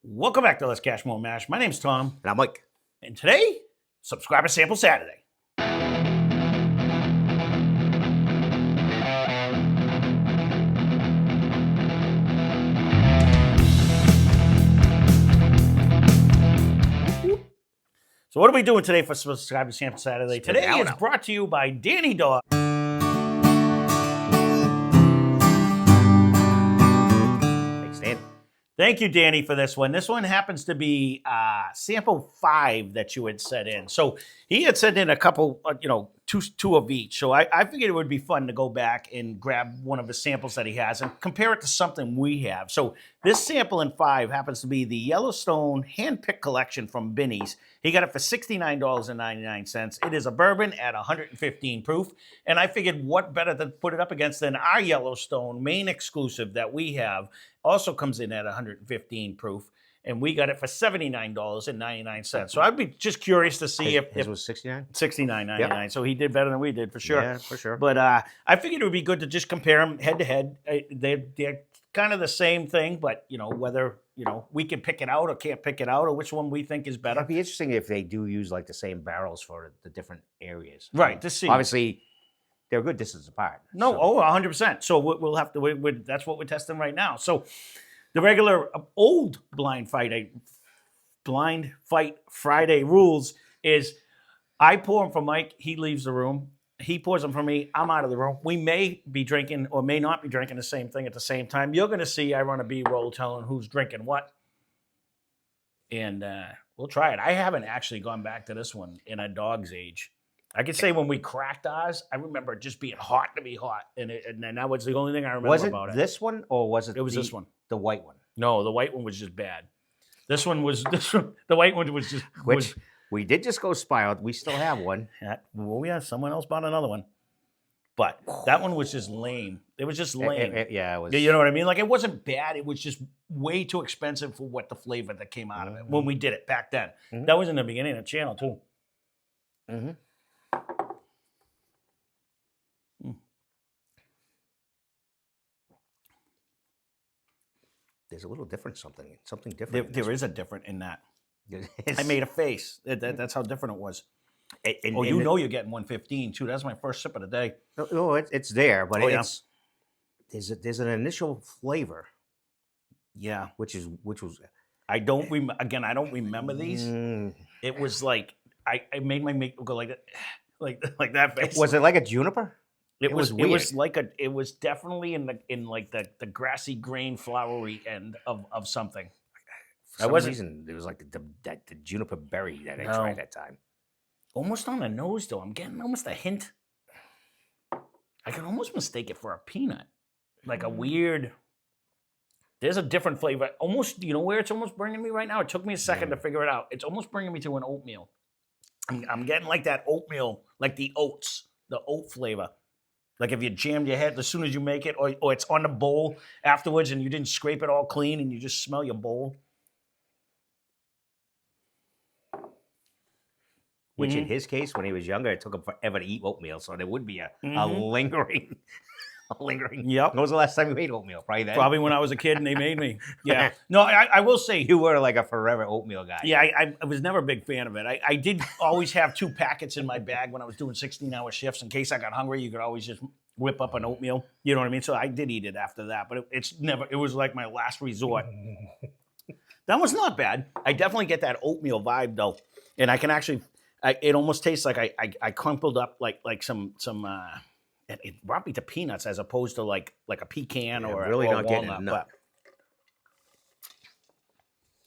Welcome back to Lesscashmoremash. My name's Tom, And I'm like, and today, Subscriber Sample Saturday. So what are we doing today for Subscriber Sample Saturday? Spit it Today out is now. brought to you by Danny Dog. thanks, Dan. Thank you, Danny, for this one. This one happens to be sample 5 that you had sent in. So he had sent in a couple, two of each. So I figured it would be fun to go back and grab one of the samples that he has and compare it to something we have. So this sample in 5 happens to be the Yellowstone hand-picked collection from Binny's. He got it for $69.99. It is a bourbon at 115 proof. And I figured what better to put it up against than our Yellowstone Maine exclusive that we have. Also comes in at 115 proof, and we got it for $79.99. So I'd be just curious to see if His was 69? $69.99. Yep. So he did better than we did for sure. Yeah, for sure. But I figured it would be good to just compare them head to head. They're kind of the same thing, but whether we can pick it out or can't pick it out, or which one we think is better. It'd be interesting if they do use like the same barrels for the different areas. Right, to see. Obviously, they're a good distance apart. No, so. 100%. So we'll have to. That's what we're testing right now. So the regular old blind fight Friday rules is I pour them for Mike. He leaves the room. He pours them for me. I'm out of the room. We may be drinking or may not be drinking the same thing at the same time. You're going to see I run a B-roll telling who's drinking what. And we'll try it. I haven't actually gone back to this one in a dog's age. I could say when we cracked ours, I remember it just being hot to be hot. And that was the only thing I remember about it. Was it this one or was it It was this one. The white one? No, the white one was just bad. This one, the white one was just... Which we did just go spy out. We still have one. Well, yeah, someone else bought another one. But that one was just lame. It was just lame. Yeah, it was. You know what I mean? Like, it wasn't bad. It was just way too expensive for what the flavor that came out of it when we did it back then. Mhm. That was in the beginning of the channel, too. Mm-hmm. There's a little different something different. There is a different in that. It's- I made a face. That's how different it was. and- Oh, and you it- know you're getting 115, too. That's my first sip of the day. No, it's there, but Oh, yeah. there's an initial flavor, Yeah. which was I don't remember these. It was like I made my make go like that, like that face. Was it like a juniper? It was weird. it was definitely in the grassy grain flowery end of something. For some wasn't- reason, it was like the juniper berry that I No. tried that time. Almost on the nose though. I'm getting almost a hint. I can almost mistake it for a peanut, like a weird. There's a different flavor. Almost, where it's almost bringing me right now? It took me a second to figure it out. It's almost bringing me to an oatmeal. I'm getting like that oatmeal, like the oats, the oat flavor. Like if you jammed your head as soon as you make it, or it's on the bowl afterwards and you didn't scrape it all clean and you just smell your bowl. Which in his case, when he was younger, it took him forever to eat oatmeal, so there would be a lingering, Yep. When was the last time you ate oatmeal? Probably then. Probably when I was a kid and they made me. Yeah. No, I will say. You were like a forever oatmeal guy. Yeah, I was never a big fan of it. I did always have 2 packets in my bag when I was doing 16-hour shifts. In case I got hungry, you could always just whip up an oatmeal. You know what I mean? So I did eat it after that, but it was like my last resort. That was not bad. I definitely get that oatmeal vibe though. And I can actually, it almost tastes like I crumpled up like some it brought me to peanuts as opposed to like a pecan or really or not getting walnut. enough.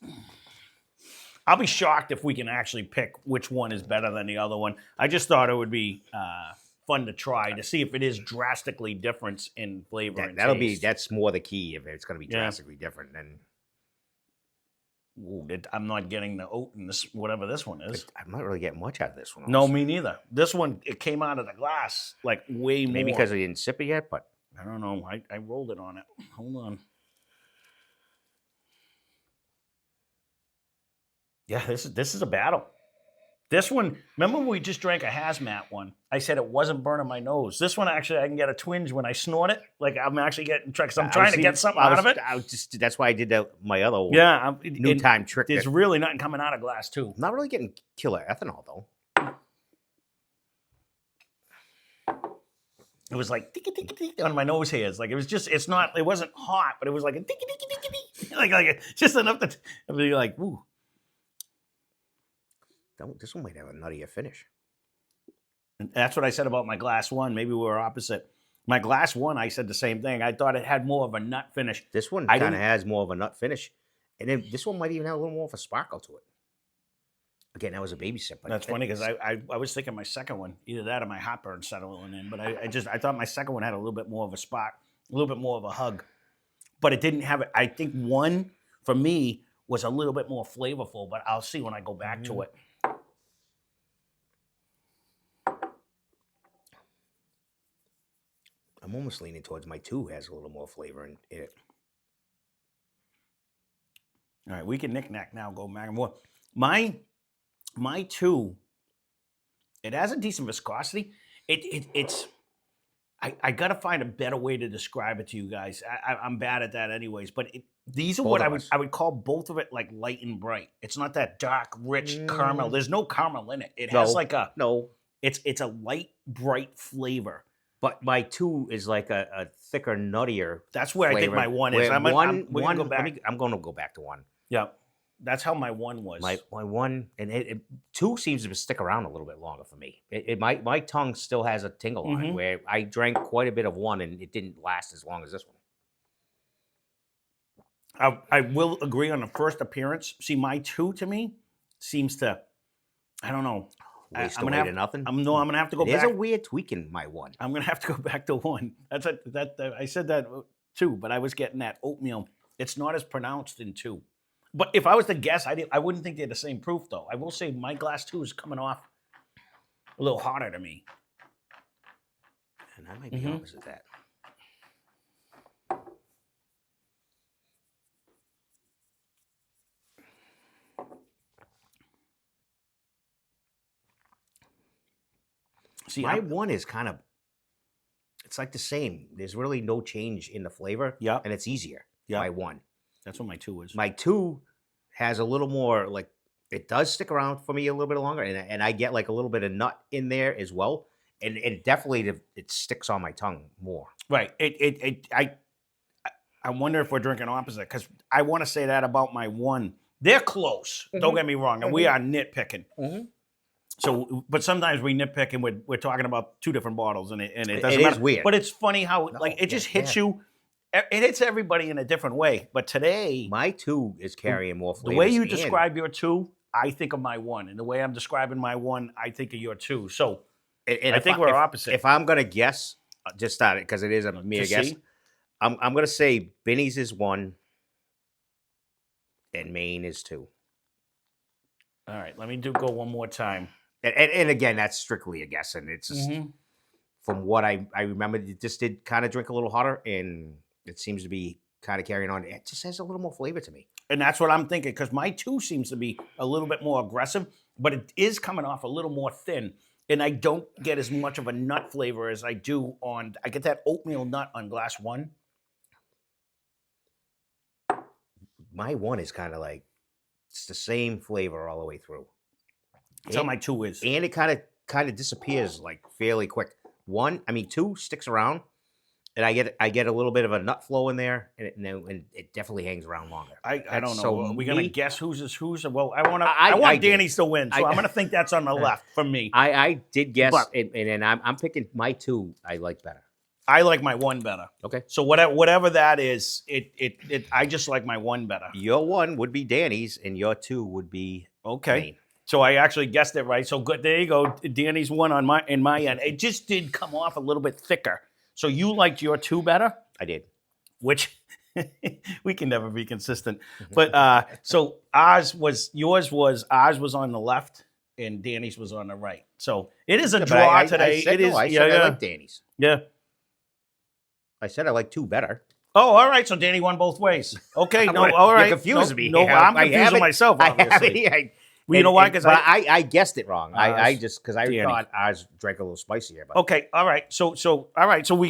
But I'll be shocked if we can actually pick which one is better than the other one. I just thought it would be fun to try to see if it is drastically different in flavor and taste. That's more the key if it's going to be drastically different. Then Ooh, I'm not getting the oat in this, whatever this one is. I'm not really getting much out of this one. No, honestly. me neither. This one, it came out of the glass like way more. Maybe because I didn't sip it yet, but I don't know. I rolled it on it. Hold on. Yeah, this is a battle. This one, remember when we just drank a hazmat one? I said it wasn't burning my nose. This one, actually, I can get a twinge when I snort it. Like, I'm actually getting, because I'm trying to get something out of it. That's why I did my other Yeah. new time trick. There's really nothing coming out of glass, too. I'm not really getting killer ethanol, though. It was like on my nose hairs. Like, it was just, it wasn't hot, but it was like a like just enough to be like, ooh. This one might have a nuttier finish. And that's what I said about my glass one. Maybe we were opposite. My glass one, I said the same thing. I thought it had more of a nut finish. This one kind of has more of a nut finish. And then this one might even have a little more of a sparkle to it. Again, that was a baby sip. That's funny because I was thinking my second one, either that or my heartburn settling in. But I thought my second one had a little bit more of a spark, a little bit more of a hug. But it didn't have it. I think one, for me, was a little bit more flavorful. But I'll see when I go back to it. I'm almost leaning towards my 2 has a little more flavor in it. All right, we can knick-knack now, go back and forth. My 2, it has a decent viscosity. It's I got to find a better way to describe it to you guys. I'm bad at that anyways, but these are Both what of I would us. I would call both of it like light and bright. It's not that dark, rich caramel. There's no caramel in it. It has like a it's a light, bright flavor. But my 2 is like a thicker, nuttier. That's where flavor. I think my 1 is. Where I'm going to go back. I'm going to go back to 1. Yeah, that's how my 1 was. My 1 and 2 seems to stick around a little bit longer for me. My tongue still has a tingle on it, where I drank quite a bit of 1 and it didn't last as long as this one. I will agree on the first appearance. See, my 2 to me seems to, I don't know. Waste I'm away gonna to nothing. I'm going to have to go There's back. a weird tweak in my 1. I'm going to have to go back to 1. I said that too, but I was getting that oatmeal. It's not as pronounced in 2. But if I was to guess, I wouldn't think they're the same proof, though. I will say my glass 2 is coming off a little hotter to me. And I might be opposite that. See, my 1 is kind of, it's like the same. There's really no change in the flavor. Yeah. And it's easier. Yeah. My 1. That's what my 2 is. My 2 has a little more, like, it does stick around for me a little bit longer. And I get like a little bit of nut in there as well. And it definitely, it sticks on my tongue more. Right. I wonder if we're drinking opposite, because I want to say that about my 1. They're close. Don't get me wrong. And we are nitpicking. So, but sometimes we nitpick and we're talking about 2 different bottles, and it doesn't matter. It is weird. But it's funny how it just hits you. It hits everybody in a different way. But today, my 2 is carrying more flavors. The way you describe your 2, I think of my 1, and the way I'm describing my 1, I think of your 2. So, I think we're opposite. If I'm gonna guess, just start it because it is a mere guess. I'm gonna say Binny's is 1, and Maine is 2. All right, let me go one more time. And again, that's strictly a guess, and it's just, from what I remember, it just did kind of drink a little hotter, and it seems to be kind of carrying on. It just has a little more flavor to me. And that's what I'm thinking, because my 2 seems to be a little bit more aggressive, but it is coming off a little more thin. And I don't get as much of a nut flavor as I do on, I get that oatmeal nut on glass 1. My 1 is kind of like, it's the same flavor all the way through. That's how my 2 is. And it kind of disappears like fairly quick. 2 sticks around, and I get a little bit of a nut flow in there, and it definitely hangs around longer. I don't know. So Are we gonna guess whose is whose? Well, I want Danny's to win, so I'm gonna think that's on the left for me. I did guess, and I'm picking my 2. I like better. I like my 1 better. Okay. So whatever that is, I just like my 1 better. Your 1 would be Danny's, and your 2 would be Maine. So I actually guessed it right. So good. There you go. Danny's 1 in my end. It just did come off a little bit thicker. So you liked your 2 better? I did. Which we can never be consistent. But so ours was on the left and Danny's was on the right. So it is a draw today. I like Danny's. Yeah. I said I like 2 better. Oh, all right. So Danny won both ways. Okay. No, all right. You're confusing me. No, I'm confusing myself, obviously. Well, you know why? Because I guessed it wrong. I Ours, just because I Danny. thought ours drank a little spicier. But Okay, all right. So all right. So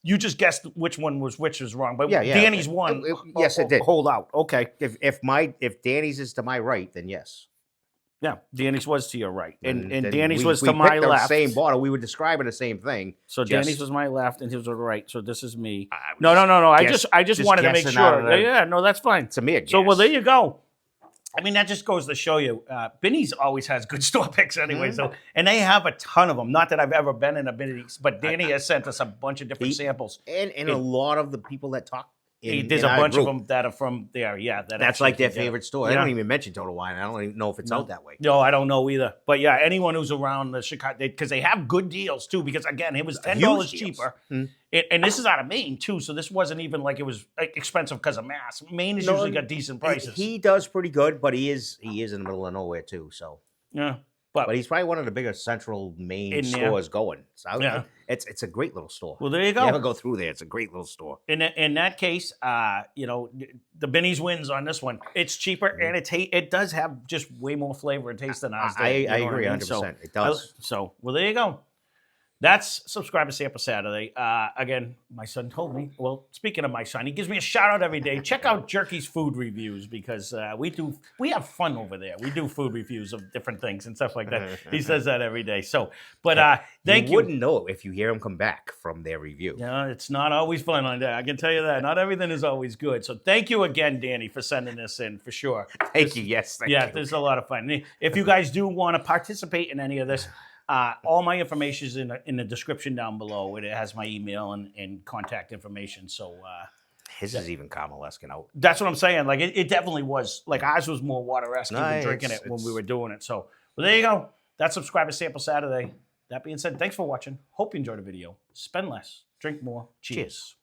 you just guessed which one was which was wrong, but Yeah. Danny's one. Yes, it did. Hold out. Okay. if Danny's is to my right, then yes. Yeah, Danny's was to your right, and Then Danny's we- was we to my picked the left. Same bottle. We were describing the same thing. So just- Danny's was my left, and his was the right. So this is me. I was No. I guess- just wanted to make guessing out sure. of the- Yeah, no, that's fine. To me, a So well, guess. there you go. I mean, that just goes to show you, Binny's always has good store picks anyway. Mm-hmm. So, and they have a ton of them. Not that I've ever been in a Binny's, but Danny has sent us a bunch of different samples. and a lot of the people that talk. There's in a our bunch group, of them that are from there. Yeah, That's actually like their did it. favorite store. They Yeah. don't even mention Total Wine. I don't even know if it's out that way. No, I don't know either. But yeah, anyone who's around the Chicago, because they have good deals too. Because again, it was $10 Huge deals. cheaper, Hmm. and this is out of Maine too. So this wasn't even like it was expensive because of Mass. Maine has No, usually got decent prices. He does pretty good, but he is in the middle of nowhere too. So, yeah, but he's probably one of the bigger central Maine In there. stores going. So Yeah. it's a great little store. well, there you If you ever go. go through there, it's a great little store. In that case, the Binny's wins on this one. It's cheaper and it does have just way more flavor and taste than ours. I You know what agree mean? 100%. It does. So, well, there you go. That's Subscriber Sample Saturday. Again, my son told me. Well, speaking of my son, he gives me a shout out every day. Check out Jerky's food reviews because we have fun over there. We do food reviews of different things and stuff like that. He says that every day. So, but thank you. Wouldn't know if you hear him come back from their review. Yeah, it's not always fun on that. I can tell you that. Not everything is always good. So thank you again, Danny, for sending this in for sure. Thank you. Yes. Thank Yeah, you. there's a lot of fun. If you guys do want to participate in any of this, all my information is in the description down below. It has my email and contact information. So His is even caramel-esque out. that's what I'm saying. Like it definitely was. Like ours was more water-esque No, even drinking it when we were doing it. So well, there you go. That's Subscriber Sample Saturday. That being said, thanks for watching. Hope you enjoyed the video. Spend less, drink more. Cheers.